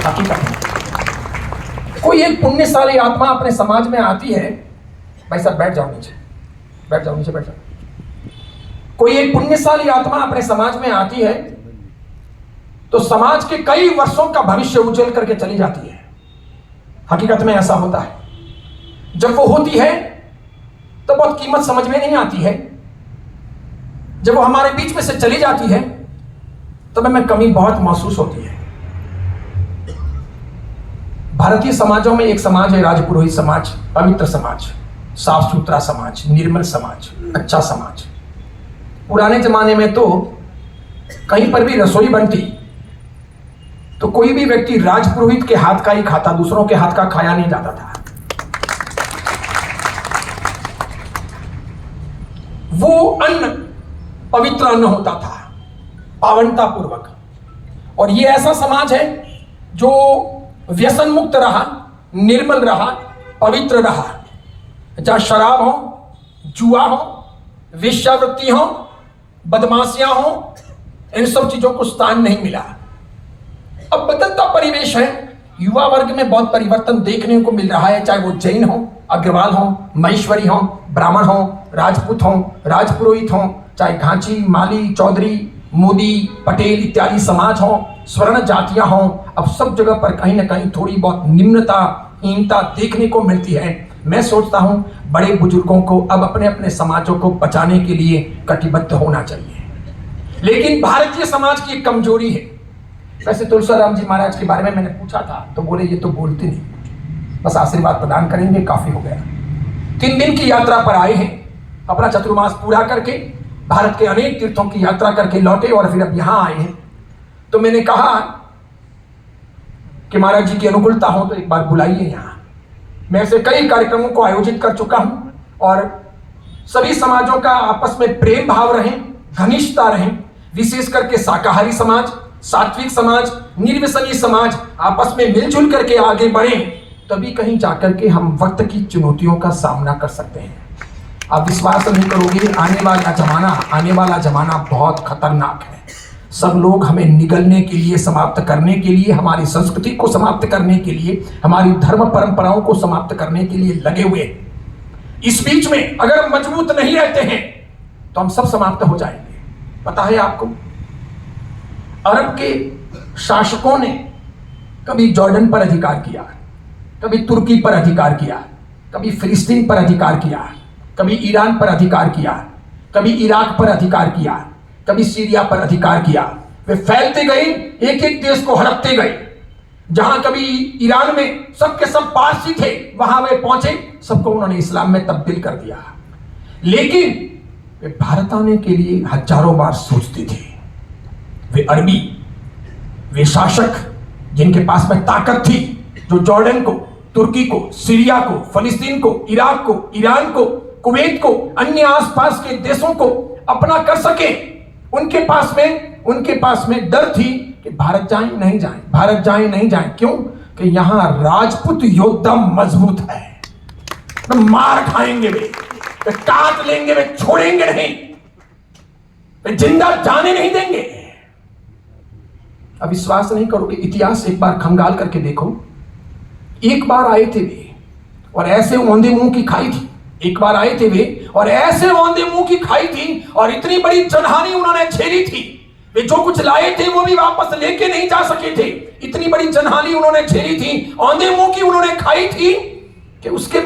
हकीकत में कोई एक पुण्यशाली आत्मा अपने समाज में आती है, भाई साहब बैठ जाओ नीचे, बैठ जाओ नीचे, बैठ जाओ। कोई एक पुण्यशाली आत्मा अपने समाज में आती है तो समाज के कई वर्षों का भविष्य उज्जवल करके चली जाती है। हकीकत में ऐसा होता है। जब वो होती है तो बहुत कीमत समझ में नहीं आती है। जब वो हमारे बीच में से चली जाती है तो हमें कमी बहुत महसूस होती है। भारतीय समाजों में एक समाज है राजपुरोहित समाज, पवित्र समाज, साफ सुथरा समाज, निर्मल समाज, अच्छा समाज। पुराने जमाने में तो कहीं पर भी रसोई बनती तो कोई भी व्यक्ति राजपुरोहित के हाथ का ही खाता, दूसरों के हाथ का खाया नहीं जाता था। वो अन्न पवित्र अन्न होता था, पावनता पूर्वक। और ये ऐसा समाज है जो व्यसन मुक्त रहा, निर्मल रहा, पवित्र रहा। जहां शराब हो, जुआ हो, वेश्यावृत्ति हो, बदमाशियां हो, इन सब चीजों को स्थान नहीं मिला। अब बदलता परिवेश है, युवा वर्ग में बहुत परिवर्तन देखने को मिल रहा है। चाहे वो जैन हो, अग्रवाल हो, महेश्वरी हो, ब्राह्मण हो, राजपूत हो, राजपुरोहित हो, चाहे घांची, माली, चौधरी, मोदी, पटेल इत्यादि समाज हो, स्वर्ण जातियां हो, अब सब जगह पर कहीं ना कहीं थोड़ी बहुत निम्नता, हीनता देखने को मिलती है। मैं सोचता हूं बड़े बुजुर्गों को अब अपने अपने समाजों को बचाने के लिए कटिबद्ध होना चाहिए। लेकिन भारतीय समाज की एक कमजोरी है। वैसे तुलसीराम जी महाराज के बारे में मैंने पूछा था तो बोले ये तो बोलते नहीं, बस आशीर्वाद प्रदान करेंगे, काफी हो गया। 3 दिन की यात्रा पर आए हैं, अपना चतुर्मास पूरा करके भारत के अनेक तीर्थों की यात्रा करके लौटे और फिर अब यहां आए हैं। तो मैंने कहा कि महाराज जी की अनुकूलता हो तो एक बार बुलाइए यहां। मैं ऐसे कई कार्यक्रमों को आयोजित कर चुका हूं और सभी समाजों का आपस में प्रेम भाव रहे, घनिष्ठता रहे, विशेष करके शाकाहारी समाज, सात्विक समाज, निर्व्यसनी समाज आपस में मिलजुल करके आगे बढ़े, तभी कहीं जाकर के हम वक्त की चुनौतियों का सामना कर सकते हैं। आप विश्वास नहीं करोगे, आने वाला जमाना बहुत खतरनाक है। सब लोग हमें निगलने के लिए, समाप्त करने के लिए, हमारी संस्कृति को समाप्त करने के लिए, हमारी धर्म परंपराओं को समाप्त करने के लिए लगे हुए। इस बीच में अगर हम मजबूत नहीं रहते हैं तो हम सब समाप्त हो जाएंगे। पता है आपको, अरब के शासकों ने कभी जॉर्डन पर अधिकार किया, कभी तुर्की पर अधिकार किया, कभी फिलिस्तीन पर अधिकार किया, कभी ईरान पर अधिकार किया, कभी इराक पर अधिकार किया, कभी सीरिया पर अधिकार किया। वे फैलते गए, एक एक देश को हड़पते गए। जहां कभी ईरान में सबके सब पारसी थे, वहां वे पहुंचे, सबको उन्होंने इस्लाम में तब्दील कर दिया। लेकिन वे भारत आने के लिए हजारों बार सोचते थे। वे अरबी, वे शासक जिनके पास में ताकत थी, जो जॉर्डन को, तुर्की को, सीरिया को, फिलिस्तीन को, इराक को, ईरान को, कुवैत को, अन्य आसपास के देशों को अपना कर सके, उनके पास में डर थी कि भारत जाएं नहीं जाएं, भारत जाएं नहीं जाएं। क्यों? कि यहां राजपूत योद्धा मजबूत है, तो मार खाएंगे, वे काट लेंगे, वे छोड़ेंगे नहीं, वे जिंदा जाने नहीं देंगे। अब विश्वास नहीं करोगे, इतिहास एक बार खंगाल करके देखो। एक बार आए थे वे और ऐसे औंधे मुंह की खाई थी। एक बार आए थे वे और ऐसे औंधे मुंह की खाई थी और इतनी बड़ी जनहानि उन्होंने झेली थी। वे जो कुछ लाए थे वो भी वापस लेके नहीं जा सके थे। इतनी बड़ी जनहानि उन्होंने झेली थी, औंधे मुंह की उन्होंने खाई थी कि उसके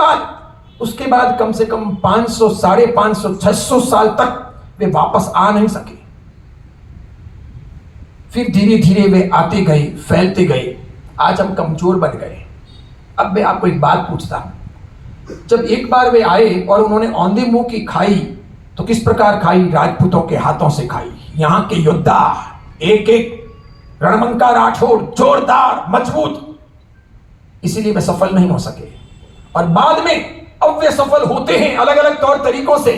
बाद कम से कम 500, 550, 600 साल तक वे वापस आ नहीं सके। फिर धीरे धीरे वे आते गए, फैलते गए। आज हम कमजोर बन गए। अब मैं आपको एक बात पूछता हूं, जब एक बार वे आए और उन्होंने औंधे मुंह की खाई तो किस प्रकार खाई? राजपूतों के हाथों से खाई। यहां के योद्धा एक एक रणमंका राठौड़, जोरदार, मजबूत, इसीलिए वे सफल नहीं हो सके। और बाद में अब वे सफल होते हैं अलग अलग तौर तरीकों से।